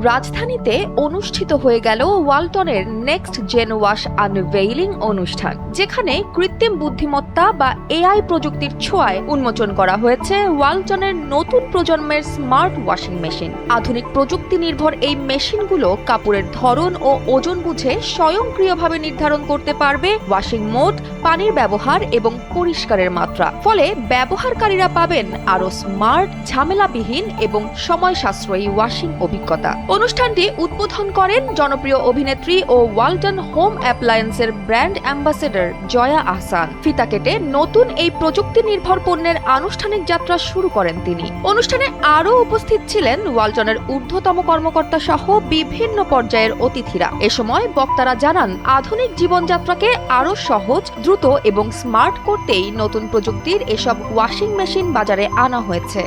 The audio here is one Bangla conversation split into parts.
রাজধানীতে অনুষ্ঠিত হয়ে গেল ওয়ালটনের নেক্সট জেন ওয়াশ আনভেইলিং অনুষ্ঠান, যেখানে কৃত্রিম বুদ্ধিমত্তা বা এআই প্রযুক্তির ছোঁয়ায় উন্মোচন করা হয়েছে ওয়ালটনের নতুন প্রজন্মের স্মার্ট ওয়াশিং মেশিন। আধুনিক প্রযুক্তি নির্ভর এই মেশিনগুলো কাপড়ের ধরন ও ওজন বুঝে স্বয়ংক্রিয়ভাবে নির্ধারণ করতে পারবে ওয়াশিং মোড, পানির ব্যবহার এবং পরিষ্কারের মাত্রা। ফলে ব্যবহারকারীরা পাবেন আরও স্মার্ট, ঝামেলাবিহীন এবং সময় সাশ্রয়ী ওয়াশিং অভিজ্ঞতা। অনুষ্ঠানটি উদ্বোধন করেন জনপ্রিয় অভিনেত্রী ও ওয়ালটন হোম অ্যাপ্লায়েন্সের ব্র্যান্ড অ্যাম্বাসেডর জয়া আহসান। ফিতা কেটে নতুন এই প্রযুক্তি নির্ভর পণ্যের আনুষ্ঠানিক যাত্রা শুরু করেন তিনি। অনুষ্ঠানে আরও উপস্থিত ছিলেন ওয়ালটনের ঊর্ধ্বতম কর্মকর্তা সহ বিভিন্ন পর্যায়ের অতিথিরা। এ সময় বক্তারা জানান, আধুনিক জীবনযাত্রাকে আরও সহজ, দ্রুত এবং স্মার্ট করতেই নতুন প্রযুক্তির এসব ওয়াশিং মেশিন বাজারে আনা হয়েছে।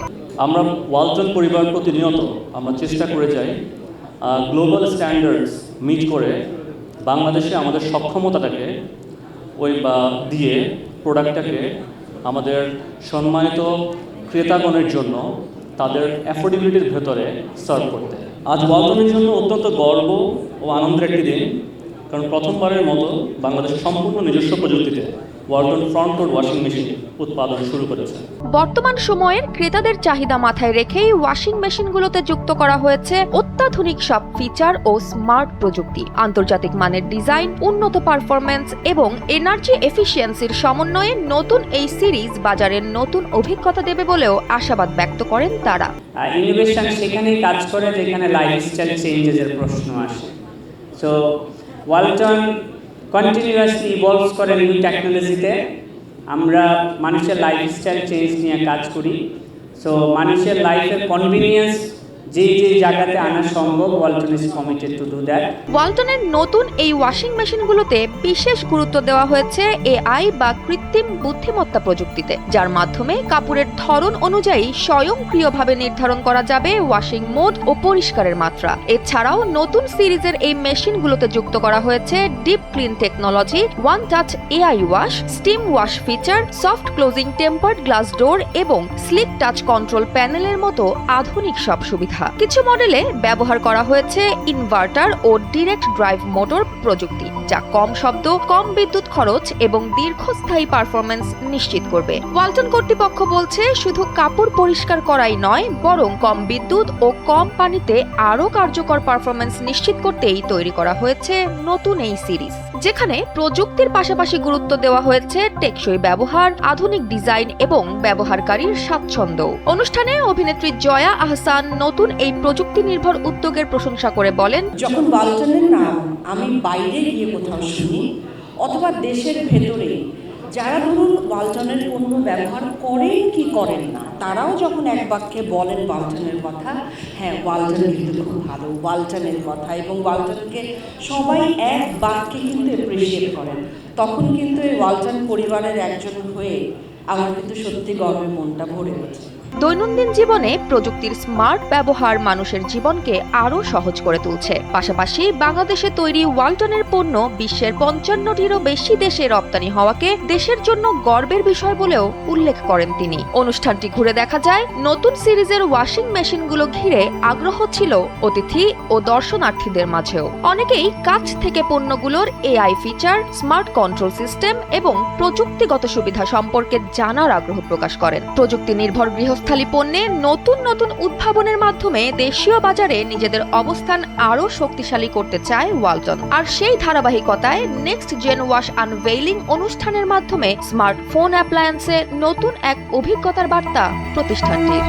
আমরা ওয়ালটন পরিবার প্রতিনিয়ত আমরা চেষ্টা করে যাই গ্লোবাল স্ট্যান্ডার্ডস মিট করে বাংলাদেশে আমাদের সক্ষমতাটাকে দিয়ে প্রোডাক্টটাকে আমাদের সম্মানিত ক্রেতাগণের জন্য তাদের অ্যাফোর্ডেবিলিটির ভেতরে সার্ভ করতে। আজ ওয়ালটনের জন্য অত্যন্ত গর্ব ও আনন্দের একটি দিন, কারণ প্রথমবারের মতো বাংলাদেশের সম্পূর্ণ নিজস্ব প্রযুক্তিতে Walton front load washing machine উৎপাদন শুরু করেছে। বর্তমান সময়ের ক্রেতাদের চাহিদা মাথায় রেখেই ওয়াশিং মেশিনগুলোতে যুক্ত করা হয়েছে অত্যাধুনিক সব ফিচার ও স্মার্ট প্রযুক্তি। আন্তর্জাতিক মানের ডিজাইন, উন্নত পারফরম্যান্স এবং এনার্জি এফিসিয়েন্সির সমন্বয়ে নতুন এই সিরিজ বাজারের নতুন অভিজ্ঞতা দেবে বলেও আশাবাদ ব্যক্ত করেন তারা। ইনোভেশন সেখানেই কাজ করে যেখানে লাইফস্টাইল চেঞ্জেসের প্রশ্ন আসে। সো ওয়ালটন কন্টিনিউয়াসলি ইভলভস করে নিউ টেকনোলজিতে। আমরা মানুষের লাইফস্টাইল চেঞ্জ নিয়ে কাজ করি। সো মানুষের লাইফের কনভিনিয়েন্স যে জায়গাতে আনা সম্ভব, Walton is committed to do that. ওয়ালটনের নতুন এই ওয়াশিং মেশিনগুলোতে বিশেষ গুরুত্ব দেওয়া হয়েছে এআই বা কৃত্রিম বুদ্ধিমত্তা প্রযুক্তিতে, যার মাধ্যমে কাপড়ের ধরন অনুযায়ী স্বয়ংক্রিয়ভাবে নির্ধারণ করা যাবে ওয়াশিং মোড ও পরিষ্কারের মাত্রা। এছাড়াও নতুন সিরিজের এই মেশিনগুলোতে যুক্ত করা হয়েছে deep clean technology, one touch AI wash, steam wash feature, soft closing tempered glass door এবং স্লিপ টাচ কন্ট্রোল প্যানেলের মতো আধুনিক সব সুবিধা। কিছু মডেলে ব্যবহার করা হয়েছে ইনভার্টার ও ডিরেক্ট ড্রাইভ মোটর প্রযুক্তি, যা কম শব্দ, কম বিদ্যুৎ খরচ এবং দীর্ঘস্থায়ী পারফরম্যান্স নিশ্চিত করবে। ওয়ালটন কর্তৃপক্ষ বলছে, শুধু কাপড় পরিষ্কার করাই নয়, বরং কম বিদ্যুৎ ও কম পানিতে আরও কার্যকর পারফরম্যান্স নিশ্চিত করতেই তৈরি করা হয়েছে নতুন এই সিরিজ, যেখানে প্রযুক্তির পাশাপাশি গুরুত্ব দেওয়া হয়েছে টেকসই ব্যবহার, আধুনিক ডিজাইন এবং ব্যবহারকারীর স্বাচ্ছন্দ্য। অনুষ্ঠানে অভিনেত্রী জয়া আহসান নতুন এই প্রযুক্তি নির্ভর উদ্যোগের প্রশংসা করে বলেন, যখন ওয়ালটনের নাম আমি বাইরে গিয়ে কোথাও শুনি অথবা দেশের ভেতরে যারা ধরুন ওয়ালটনের পণ্য ব্যবহার করেন কি করেন না, তারাও যখন এক বাক্যে বলেন ওয়ালটনের কথা, হ্যাঁ ওয়ালটন কিন্তু খুব ভালো, ওয়ালটনের কথা, এবং ওয়ালটনকে সবাই এক বাক্যে কিন্তু অ্যাপ্রিশিয়েট করেন, তখন কিন্তু এই ওয়ালটন পরিবারের একজন হয়ে আমার কিন্তু সত্যি গর্বে মনটা ভরে ওঠে। দৈনন্দিন জীবনে প্রযুক্তির স্মার্ট ব্যবহার মানুষের জীবনকে আরও সহজ করে তুলছে। পাশাপাশি বাংলাদেশে তৈরি ওয়ালটনের পণ্য বিশ্বের ৫৫টিরও বেশি দেশে রপ্তানি হওয়াকে দেশের জন্য গর্বের বিষয় বলেও উল্লেখ করেন তিনি। অনুষ্ঠানটি ঘুরে দেখা যায়, নতুন সিরিজের ওয়াশিং মেশিনগুলো ঘিরে আগ্রহ ছিল অতিথি ও দর্শনার্থীদের মাঝেও। অনেকেই কাছ থেকে পণ্যগুলোর AI feature, smart control system এবং প্রযুক্তিগত সুবিধা সম্পর্কে জানার আগ্রহ প্রকাশ করেন। প্রযুক্তি নির্ভর গৃহস্থালী পণ্যে নতুন নতুন উদ্ভাবনের মাধ্যমে দেশীয় বাজারে নিজেদের অবস্থান আরও শক্তিশালী করতে চায় ওয়ালটন। আর সেই ধারাবাহিকতায় নেক্সট জেন ওয়াশ আনভেইলিং অনুষ্ঠানের মাধ্যমে স্মার্টফোন অ্যাপ্লায়েন্সে নতুন এক অভিজ্ঞতার বার্তা প্রতিষ্ঠানটির।